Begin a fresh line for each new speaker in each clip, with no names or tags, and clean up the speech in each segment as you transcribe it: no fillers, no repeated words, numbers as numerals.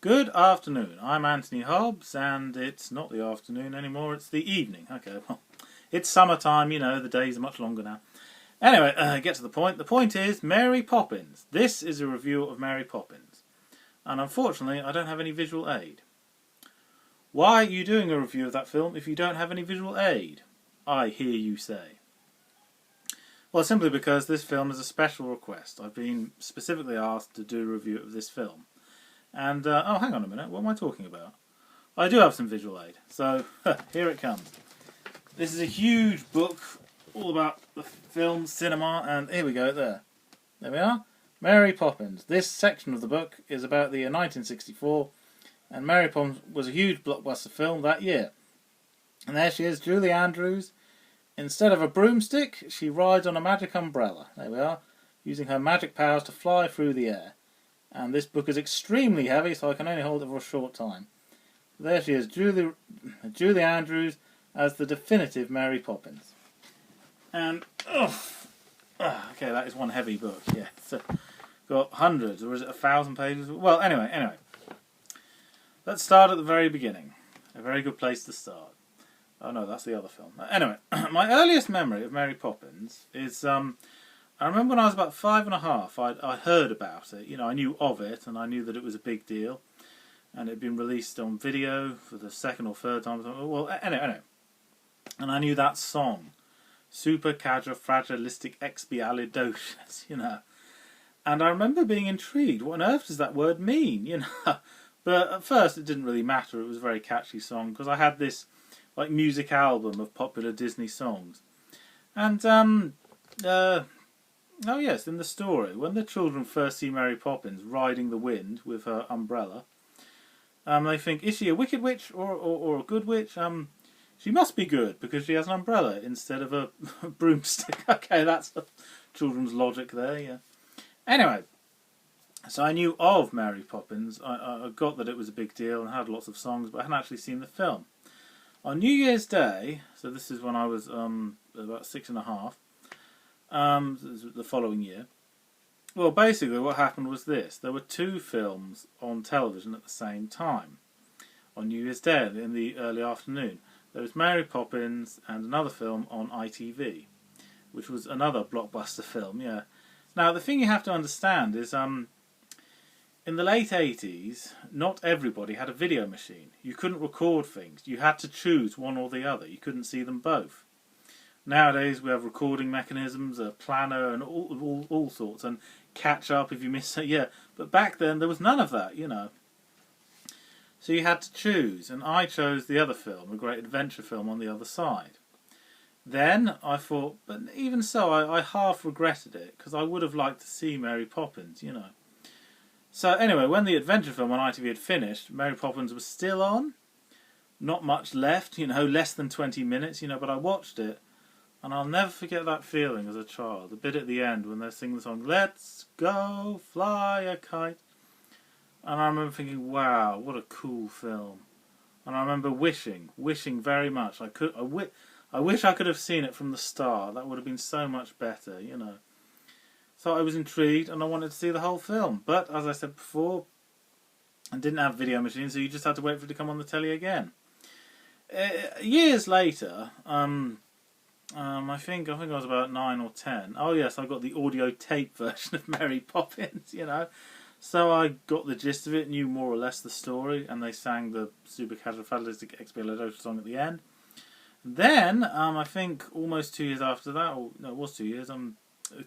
Good afternoon. I'm Anthony Hobbs, and it's not the afternoon anymore, it's the evening. Okay, well, it's summertime, you know, the days are much longer now. Anyway, get to the point. The point is Mary Poppins. This is a review of Mary Poppins. And unfortunately, I don't have any visual aid. Why are you doing a review of that film if you don't have any visual aid? I hear you say. Well, simply because this film is a special request. I've been specifically asked to do a review of this film. And, oh, hang on a minute, what am I talking about? I do have some visual aid, so here it comes. This is a huge book all about the film, cinema, and here we go, there. There we are. Mary Poppins. This section of the book is about the year 1964, and Mary Poppins was a huge blockbuster film that year. And there she is, Julie Andrews. Instead of a broomstick, she rides on a magic umbrella. There we are, using her magic powers to fly through the air. And this book is extremely heavy, so I can only hold it for a short time. There she is, Julie Andrews as the definitive Mary Poppins. And, okay, that is one heavy book, yeah. So, got hundreds, or is it 1,000 pages? Well, anyway. Let's start at the very beginning. A very good place to start. Oh no, that's the other film. Anyway, my earliest memory of Mary Poppins is, I remember when I was about 5 and a half, I heard about it. You know, I knew of it, and I knew that it was a big deal. And it had been released on video for the second or third time. Well, anyway. And I knew that song. Supercalifragilisticexpialidocious, you know. And I remember being intrigued. What on earth does that word mean, you know? But at first it didn't really matter. It was a very catchy song, because I had this, like, music album of popular Disney songs. And, oh yes, in the story, when the children first see Mary Poppins riding the wind with her umbrella, they think, is she a wicked witch or a good witch? She must be good because she has an umbrella instead of a broomstick. Okay, that's the children's logic there, yeah. Anyway, so I knew of Mary Poppins. I got that it was a big deal and had lots of songs, but I hadn't actually seen the film. On New Year's Day, so this is when I was about 6 and a half, the following year. Well, basically what happened was this. There were two films on television at the same time. On New Year's Day, in the early afternoon. There was Mary Poppins and another film on ITV, which was another blockbuster film, yeah. Now, the thing you have to understand is, in the late 80s, not everybody had a video machine. You couldn't record things. You had to choose one or the other. You couldn't see them both. Nowadays we have recording mechanisms, a planner, and all sorts, and catch up if you miss it. Yeah, but back then there was none of that, you know. So you had to choose, and I chose the other film, a great adventure film on the other side. Then I thought, but even so, I half regretted it, because I would have liked to see Mary Poppins, you know. So anyway, when the adventure film on ITV had finished, Mary Poppins was still on. Not much left, you know, less than 20 minutes, you know, but I watched it. And I'll never forget that feeling as a child. The bit at the end when they're singing the song, "Let's go fly a kite." And I remember thinking, wow, what a cool film. And I remember wishing very much. I wish I could have seen it from the start. That would have been so much better, you know. So I was intrigued and I wanted to see the whole film. But, as I said before, I didn't have video machines, so you just had to wait for it to come on the telly again. Years later, I think I was about 9 or 10. Oh yes, I got the audio tape version of Mary Poppins, you know. So I got the gist of it, knew more or less the story, and they sang the Supercalifragilisticexpialidocious song at the end. Then, I think almost 2 years after that, or no, it was 2 years,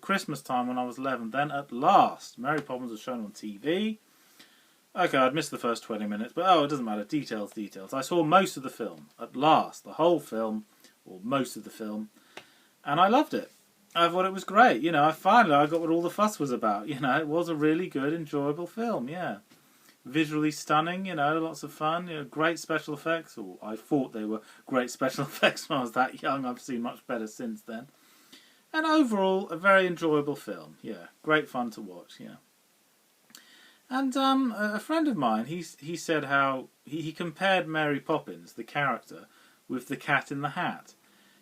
Christmas time when I was 11, then at last, Mary Poppins was shown on TV. Okay, I'd missed the first 20 minutes, but it doesn't matter, details. I saw most of the film, at last, the whole film, or most of the film, and I loved it. I thought it was great, you know. I got what all the fuss was about, you know. It was a really good, enjoyable film, yeah. Visually stunning, you know, lots of fun, you know, great special effects, or I thought they were great special effects when I was that young. I've seen much better since then. And overall, a very enjoyable film, yeah. Great fun to watch, yeah. And a friend of mine, he said how he compared Mary Poppins, the character, with the Cat in the Hat.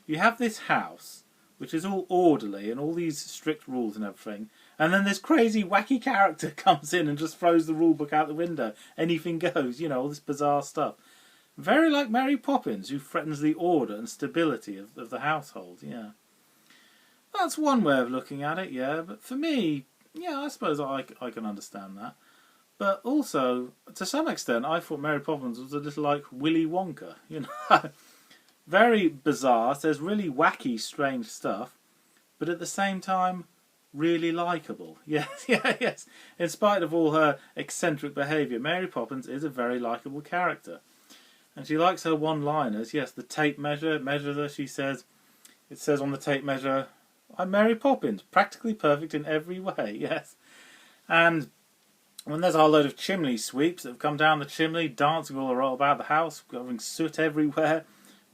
You have this house, which is all orderly and all these strict rules and everything, And then this crazy, wacky character comes in and just throws the rule book out the window. Anything goes, all this bizarre stuff. Very like Mary Poppins, who threatens the order and stability of the household, yeah. That's one way of looking at it, yeah. But for me, yeah, I suppose I can understand that. But also, to some extent, I thought Mary Poppins was a little like Willy Wonka, Very bizarre, says really wacky, strange stuff, but at the same time, really likeable. Yes, yes. In spite of all her eccentric behaviour, Mary Poppins is a very likeable character. And she likes her one-liners. Yes, the tape measure measures her, she says. It says on the tape measure, I'm Mary Poppins, practically perfect in every way, yes. And when there's a whole load of chimney sweeps that have come down the chimney, dancing all about the house, having soot everywhere,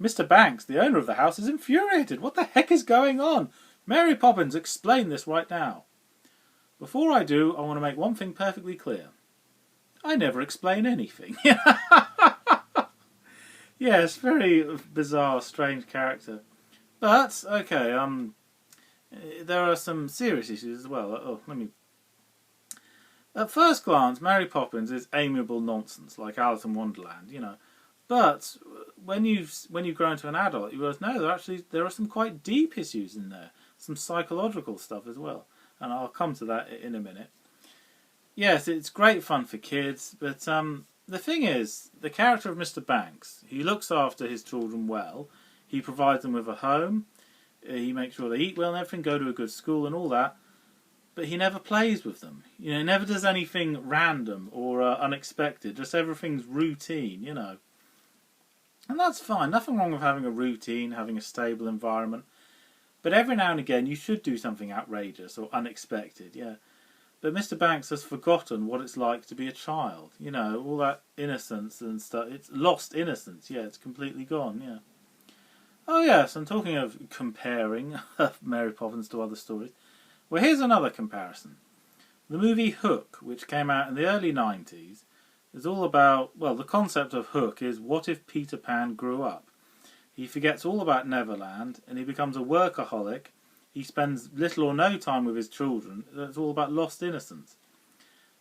Mr. Banks, the owner of the house, is infuriated. What the heck is going on? Mary Poppins, explain this right now. Before I do, I want to make one thing perfectly clear. I never explain anything. Yes, very bizarre, strange character. But, okay, there are some serious issues as well. At first glance, Mary Poppins is amiable nonsense, like Alice in Wonderland, But when you grow into an adult, you realise, no, there are some quite deep issues in there. Some psychological stuff as well. And I'll come to that in a minute. Yes, it's great fun for kids, but the thing is, the character of Mr. Banks, he looks after his children well. He provides them with a home. He makes sure they eat well and everything, go to a good school and all that. But he never plays with them. He never does anything random or unexpected. Just everything's routine, And that's fine. Nothing wrong with having a routine, having a stable environment. But every now and again, you should do something outrageous or unexpected, yeah. But Mr. Banks has forgotten what it's like to be a child. All that innocence and stuff. It's lost innocence, yeah. It's completely gone, yeah. Oh yes, and talking of comparing Mary Poppins to other stories, well, here's another comparison. The movie Hook, which came out in the early 90s, is all about, well, the concept of Hook is, what if Peter Pan grew up? He forgets all about Neverland, and he becomes a workaholic. He spends little or no time with his children. It's all about lost innocence.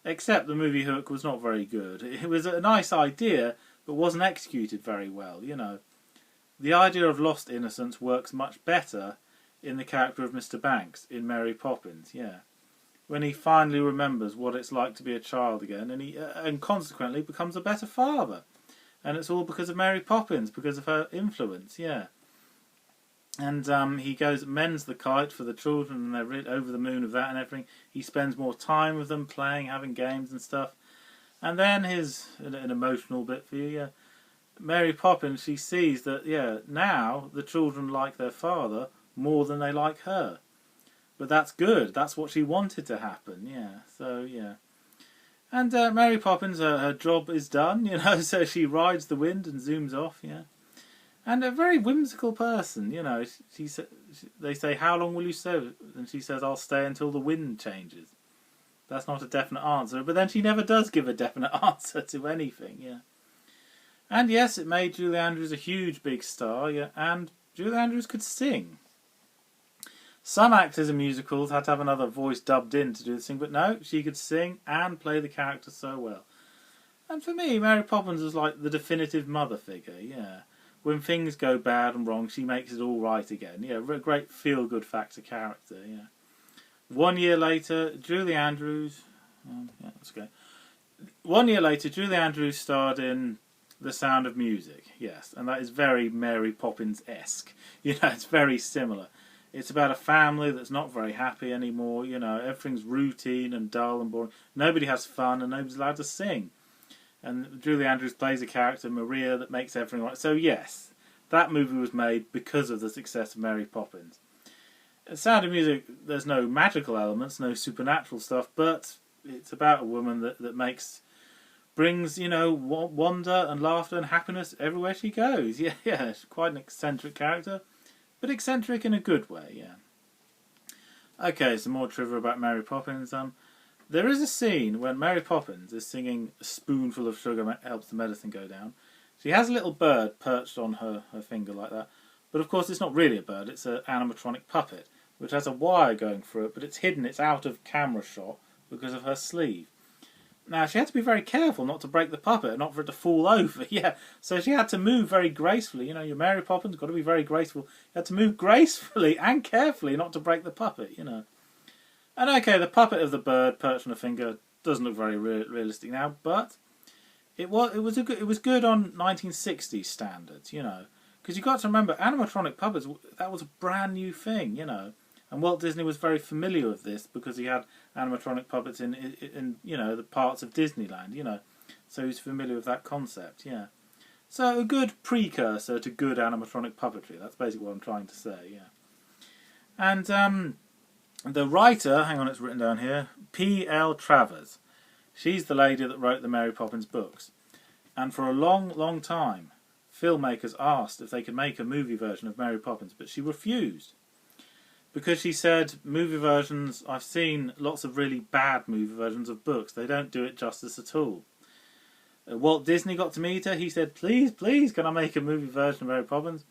Except the movie Hook was not very good. It was a nice idea, but wasn't executed very well, The idea of lost innocence works much better in the character of Mr. Banks in Mary Poppins, yeah. When he finally remembers what it's like to be a child again, and consequently becomes a better father. And it's all because of Mary Poppins, because of her influence, yeah. And he goes, mends the kite for the children, and they're over the moon with that and everything. He spends more time with them, playing, having games and stuff. And then an emotional bit for you, yeah. Mary Poppins, she sees that, yeah, now the children like their father more than they like her. But that's good. That's what she wanted to happen, yeah. So, yeah. And Mary Poppins, her job is done, so she rides the wind and zooms off, yeah. And a very whimsical person, they say, how long will you stay? And she says, I'll stay until the wind changes. That's not a definite answer, but then she never does give a definite answer to anything, yeah. And yes, it made Julie Andrews a huge big star, yeah, and Julie Andrews could sing. Some actors in musicals had to have another voice dubbed in to do the thing, but no, she could sing and play the character so well. And for me, Mary Poppins was like the definitive mother figure, yeah. When things go bad and wrong, she makes it all right again. Yeah, a great feel-good factor character, yeah. 1 year later, Julie Andrews... yeah, let's go. 1 year later, Julie Andrews starred in The Sound of Music, yes. And that is very Mary Poppins-esque. It's very similar. It's about a family that's not very happy anymore. Everything's routine and dull and boring. Nobody has fun and nobody's allowed to sing. And Julie Andrews plays a character, Maria, that makes everything right. So yes, that movie was made because of the success of Mary Poppins. Sound of Music, there's no magical elements, no supernatural stuff, but it's about a woman that brings, wonder and laughter and happiness everywhere she goes. Yeah, she's quite an eccentric character, but eccentric in a good way, yeah. Okay, some more trivia about Mary Poppins. There is a scene when Mary Poppins is singing "A spoonful of sugar helps the medicine go down." She has a little bird perched on her finger like that. But of course it's not really a bird, it's an animatronic puppet. which has a wire going through it, but it's hidden, it's out of camera shot because of her sleeve. Now, she had to be very careful not to break the puppet and not for it to fall over, yeah. So she had to move very gracefully. You know, your Mary Poppins got to be very graceful. You had to move gracefully and carefully not to break the puppet, you know. And okay, the puppet of the bird perched on a finger doesn't look very realistic now, but it was good on 1960s standards, you know. Because you got to remember, animatronic puppets, that was a brand new thing, you know. And Walt Disney was very familiar with this because he had animatronic puppets in you know, the parts of Disneyland, you know. So he's familiar with that concept, yeah. So a good precursor to good animatronic puppetry. That's basically what I'm trying to say, yeah. And the writer, hang on, it's written down here, P.L. Travers. She's the lady that wrote the Mary Poppins books. And for a long, long time, filmmakers asked if they could make a movie version of Mary Poppins, but she refused. Because she said, movie versions, I've seen lots of really bad movie versions of books. They don't do it justice at all. Walt Disney got to meet her. He said, please, please, can I make a movie version of Mary Poppins?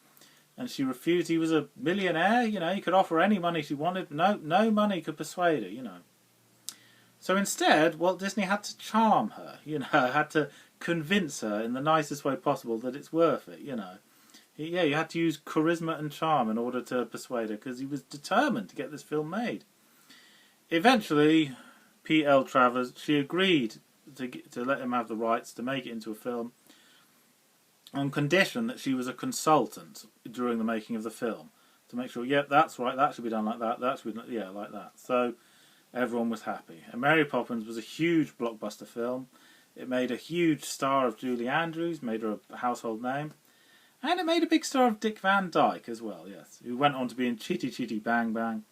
And she refused. He was a millionaire, you know, he could offer any money she wanted. No money could persuade her, you know. So instead, Walt Disney had to charm her, you know, had to convince her in the nicest way possible that it's worth it, you know. Yeah, you had to use charisma and charm in order to persuade her, because he was determined to get this film made. Eventually, P.L. Travers, she agreed to let him have the rights to make it into a film on condition that she was a consultant during the making of the film, to make sure, yep, that's right, that should be done like that, that should be done, yeah, like that. So everyone was happy. And Mary Poppins was a huge blockbuster film. It made a huge star of Julie Andrews, made her a household name. And it made a big star of Dick Van Dyke as well, yes, who went on to be in Chitty Chitty Bang Bang.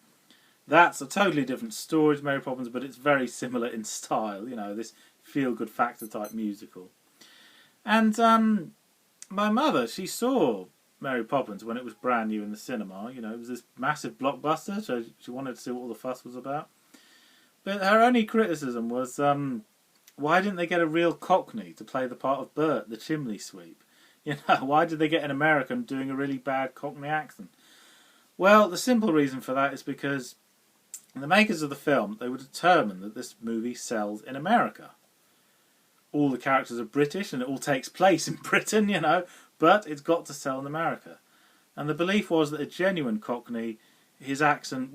That's a totally different story to Mary Poppins, but it's very similar in style, you know, this feel-good factor type musical. And my mother, she saw Mary Poppins when it was brand new in the cinema. You know, it was this massive blockbuster, so she wanted to see what all the fuss was about. But her only criticism was, why didn't they get a real Cockney to play the part of Bert, the chimney sweep? You know, why did they get an American doing a really bad Cockney accent? Well, the simple reason for that is because the makers of the film, they were determined that this movie sells in America. All the characters are British and it all takes place in Britain, you know, but it's got to sell in America. And the belief was that a genuine Cockney, his accent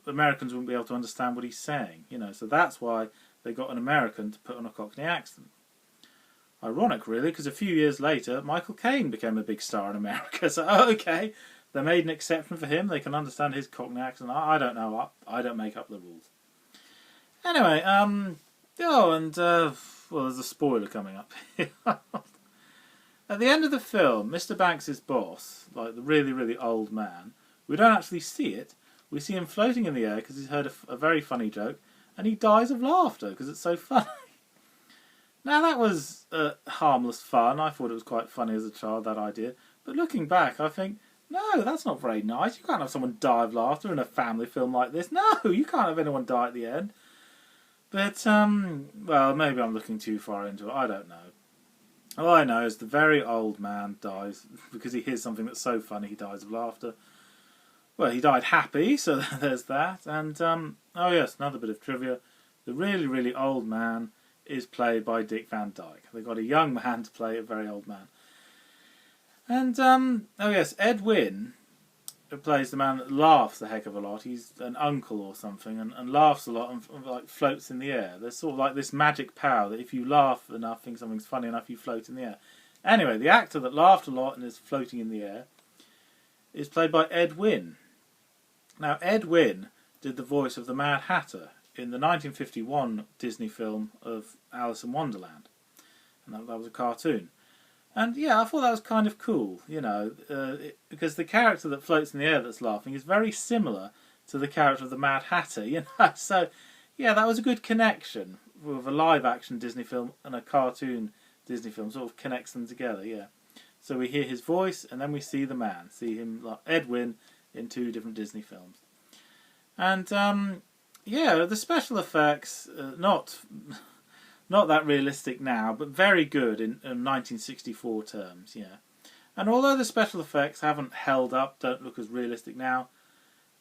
Americans wouldn't be able to understand what he's saying, you know, so that's why they got an American to put on a Cockney accent. Ironic, really, because a few years later, Michael Caine became a big star in America. So, okay, they made an exception for him. They can understand his Cockney accent. I don't know. I don't make up the rules. Anyway, well, there's a spoiler coming up. At the end of the film, Mr. Banks' boss, like the really, really old man, we don't actually see it. We see him floating in the air because he's heard a very funny joke, and he dies of laughter because it's so funny. Now, that was harmless fun. I thought it was quite funny as a child, that idea. But looking back, I think, no, that's not very nice. You can't have someone die of laughter in a family film like this. No, you can't have anyone die at the end. But, well, maybe I'm looking too far into it. I don't know. All I know is the very old man dies because he hears something that's so funny he dies of laughter. Well, he died happy, so there's that. And, oh yes, another bit of trivia. The really, really old man is played by Dick Van Dyke. They got a young man to play a very old man. And, oh yes, Ed Wynn, who plays the man that laughs a heck of a lot. He's an uncle or something, and laughs a lot and like floats in the air. There's sort of like this magic power that if you laugh enough, think something's funny enough, you float in the air. Anyway, the actor that laughed a lot and is floating in the air is played by Ed Wynn. Now, Ed Wynn did the voice of the Mad Hatter in the 1951 Disney film of Alice in Wonderland. And that was a cartoon. And yeah, I thought that was kind of cool, you know, because the character that floats in the air that's laughing is very similar to the character of the Mad Hatter, you know. So, yeah, that was a good connection with a live-action Disney film and a cartoon Disney film, sort of connects them together, yeah. So we hear his voice, and then we see the man, see him, like Ed Wynn, in 2 different Disney films. And, yeah, the special effects, not that realistic now, but very good in 1964 terms, yeah. And although the special effects haven't held up, don't look as realistic now,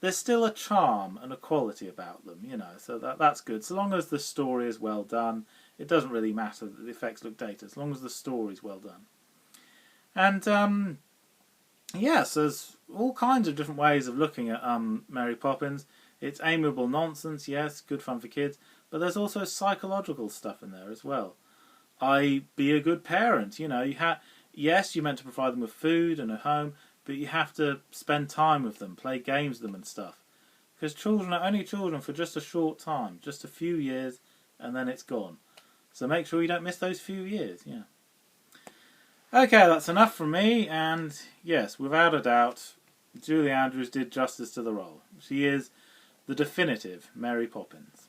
there's still a charm and a quality about them, you know, so that's good. So long as the story is well done, it doesn't really matter that the effects look dated, as long as the story's well done. And, yes, there's all kinds of different ways of looking at Mary Poppins. It's amiable nonsense, yes, good fun for kids, but there's also psychological stuff in there as well. Be a good parent, you know, yes, you're meant to provide them with food and a home, but you have to spend time with them, play games with them and stuff. Because children are only children for just a short time, just a few years, and then it's gone. So make sure you don't miss those few years, yeah. Okay, that's enough from me, and yes, without a doubt, Julie Andrews did justice to the role. She is the definitive Mary Poppins.